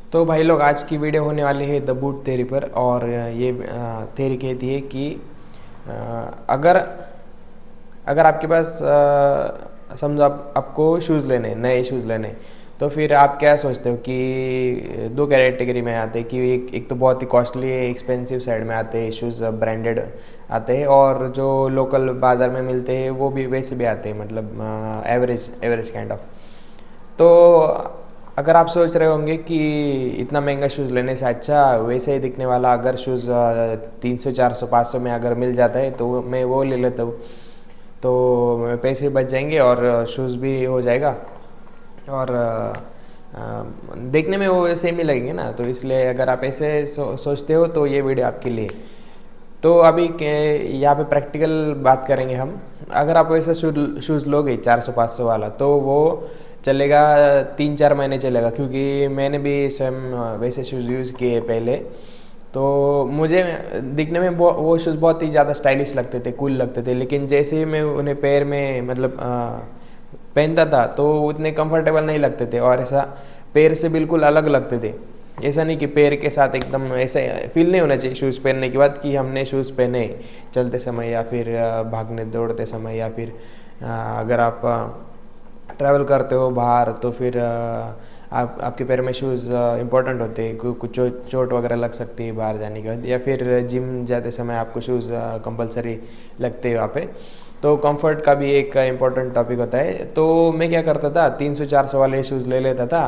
तो भाई लोग, आज की वीडियो होने वाली है द बूट थ्योरी पर। और ये थ्योरी कहती है कि अगर अगर आपके पास समझो आपको शूज़ लेने, नए शूज़ लेने, तो फिर आप क्या सोचते हो कि दो कैटेगरी में आते हैं कि एक तो बहुत ही कॉस्टली एक्सपेंसिव साइड में आते हैं शूज़, ब्रांडेड आते हैं, और जो लोकल बाज़ार में मिलते हैं वो भी वैसे भी आते हैं, मतलब एवरेज एवरेज काइंड ऑफ। तो अगर आप सोच रहे होंगे कि इतना महंगा शूज़ लेने से अच्छा वैसे ही दिखने वाला अगर शूज़ 300 400 500 में अगर मिल जाता है तो मैं वो ले लेता हूँ, तो पैसे बच जाएंगे और शूज़ भी हो जाएगा, और देखने में वो सेम ही लगेंगे ना। तो इसलिए अगर आप ऐसे सोचते हो तो ये वीडियो आपके लिए। तो अभी यहाँ पे प्रैक्टिकल बात करेंगे हम। अगर आप वैसे शूज़ लोगे 400 500 वाला, तो वो चलेगा 3 4 महीने चलेगा, क्योंकि मैंने भी स्वयं वैसे शूज़ यूज़ किए पहले। तो मुझे दिखने में वो शूज़ बहुत ही ज़्यादा स्टाइलिश लगते थे, कूल लगते थे, लेकिन जैसे ही मैं उन्हें पैर में मतलब पहनता था तो उतने कंफर्टेबल नहीं लगते थे, और ऐसा पैर से बिल्कुल अलग लगते थे। ऐसा नहीं कि पैर के साथ एकदम ऐसा फील नहीं होना चाहिए शूज़ पहनने के बाद कि हमने शूज़ पहने चलते समय, या फिर भागने दौड़ते समय, या फिर अगर आप ट्रैवल करते हो बाहर, तो फिर आपके पैर में शूज़ इंपॉर्टेंट होते हैं। कुछ चोट वगैरह लग सकती है बाहर जाने के बाद, या फिर जिम जाते समय आपको शूज़ कंपलसरी लगते हैं वहाँ पे। तो कंफर्ट का भी एक इम्पोर्टेंट टॉपिक होता है। तो मैं क्या करता था, 300 400 वाले शूज़ ले लेता था,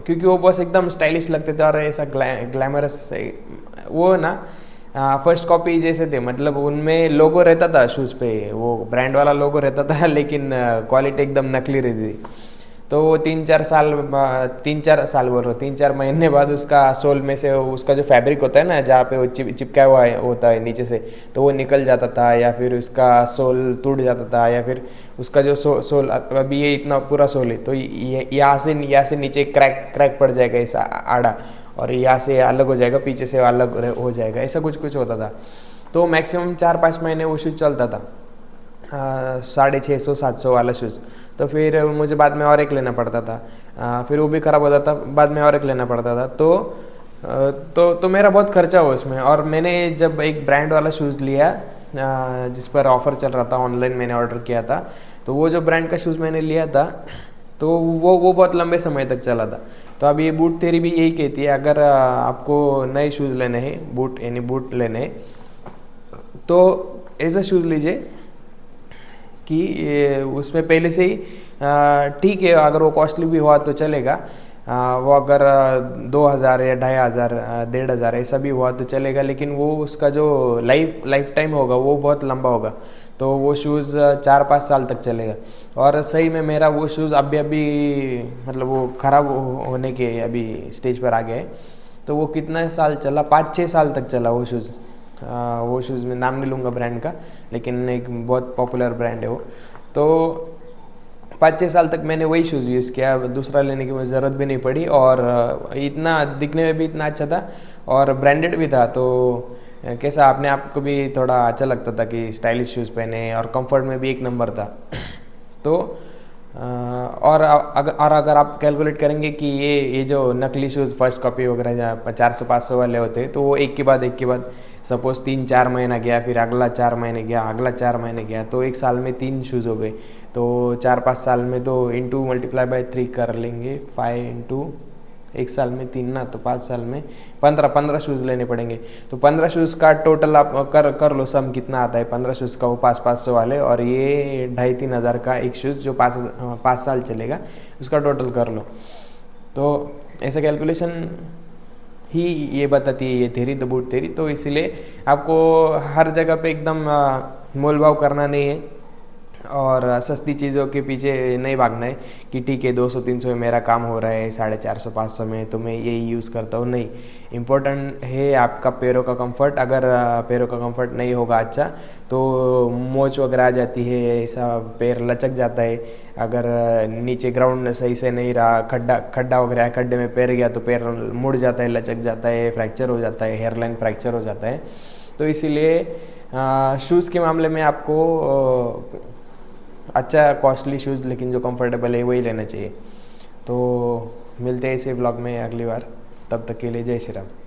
क्योंकि वो बस एकदम स्टाइलिश लगते थे और ऐसा ग्लैमरस वो ना फर्स्ट कॉपी जैसे थे, मतलब उनमें लोगो रहता था शूज़ पे, वो ब्रांड वाला लोगो रहता था लेकिन क्वालिटी एकदम नकली रहती थी। तो वो 3 4 साल बोल रहा हूँ, 3 4 महीने बाद उसका सोल में से उसका जो फैब्रिक होता है ना, जहाँ पे वो चिपकाया हुआ होता है नीचे से, तो वो निकल जाता था, या फिर उसका सोल टूट जाता था, या फिर उसका जो सोल अभी ये इतना पूरा सोल है, तो ये यहाँ से नीचे क्रैक क्रैक पड़ जाएगा ऐसा आड़ा, और यहाँ से अलग हो जाएगा, पीछे से अलग हो जाएगा, ऐसा कुछ कुछ होता था। तो मैक्सिमम 4 5 महीने वो शूज़ चलता था, 650 700 वाला शूज़। तो फिर मुझे बाद में और एक लेना पड़ता था, फिर वो भी ख़राब होता था, बाद में और एक लेना पड़ता था। तो मेरा बहुत खर्चा हुआ उसमें। और मैंने जब एक ब्रांड वाला शूज़ लिया, जिस पर ऑफ़र चल रहा था, ऑनलाइन मैंने ऑर्डर किया था, तो वो जो ब्रांड का शूज़ मैंने लिया था, तो वो बहुत लंबे समय तक चला था। तो अब ये बूट थ्योरी भी यही कहती है, अगर आपको नए शूज़ लेने हैं, बूट यानी बूट लेने हैं, तो ऐसा शूज़ लीजिए कि उसमें पहले से ही ठीक है, अगर वो कॉस्टली भी हुआ तो चलेगा। वो अगर 2,000 या 2,500 1,500 ऐसा भी हुआ तो चलेगा, लेकिन वो उसका जो लाइफ टाइम होगा वो बहुत लंबा होगा। तो वो शूज़ 4 5 साल तक चलेगा। और सही में मेरा वो शूज़ अभी मतलब वो ख़राब होने के अभी स्टेज पर आ गया है। तो वो कितना साल चला, 5 6 साल तक चला वो शूज़। वो शूज़ मैं नाम नहीं लूँगा ब्रांड का, लेकिन एक बहुत पॉपुलर ब्रांड है वो। तो 5 6 साल तक मैंने वही शूज़ यूज़ किया, दूसरा लेने की मुझे ज़रूरत भी नहीं पड़ी, और इतना दिखने में भी इतना अच्छा था और ब्रांडेड भी था। तो कैसा अपने आप को भी थोड़ा अच्छा लगता था कि स्टाइलिश शूज़ पहने, और कंफर्ट में भी एक नंबर था। तो और अगर आप कैलकुलेट करेंगे कि ये जो नकली शूज़ फर्स्ट कॉपी वगैरह जहाँ 400 500 वाले होते हैं, तो वो एक के बाद सपोज़ 3 4 महीना गया, फिर अगला 4 महीने गया, अगला 4 महीने गया, तो एक साल में 3 शूज़ हो गए। तो 4 5 साल में तो इंटू मल्टीप्लाई बाय 3 कर लेंगे, 5 इंटू एक साल में 3 ना, तो 5 साल में 15 शूज़ लेने पड़ेंगे। तो 15 शूज़ का टोटल आप कर लो सम कितना आता है। 15 शूज़ का वो 500 वाले, और ये 2,500 3,000 का एक शूज़ जो 5 साल चलेगा, उसका टोटल कर लो। तो ऐसा कैलकुलेशन ही ये बताती है ये थ्योरी, द बूट थ्योरी। तो इसीलिए आपको हर जगह पे एकदम मोल भाव करना नहीं है, और सस्ती चीज़ों के पीछे नहीं भागना है कि ठीक है 200 300 में मेरा काम हो रहा है, 450 500 में तो मैं यही यूज़ करता हूँ। नहीं, इम्पोर्टेंट है आपका पैरों का कंफर्ट। अगर पैरों का कंफर्ट नहीं होगा अच्छा, तो मोच वगैरह आ जाती है, ऐसा पैर लचक जाता है। अगर नीचे ग्राउंड सही से नहीं रहा, खड्डा खड्डा वगैरह है, खड्डे में पैर गया तो पैर मुड़ जाता है, लचक जाता है, फ्रैक्चर हो जाता है, हेयरलाइन फ्रैक्चर हो जाता है। तो इसीलिए शूज़ के मामले में आपको अच्छा कॉस्टली शूज़, लेकिन जो कंफर्टेबल है वही लेना चाहिए। तो मिलते हैं इसी ब्लॉग में अगली बार। तब तक के लिए जय श्री राम।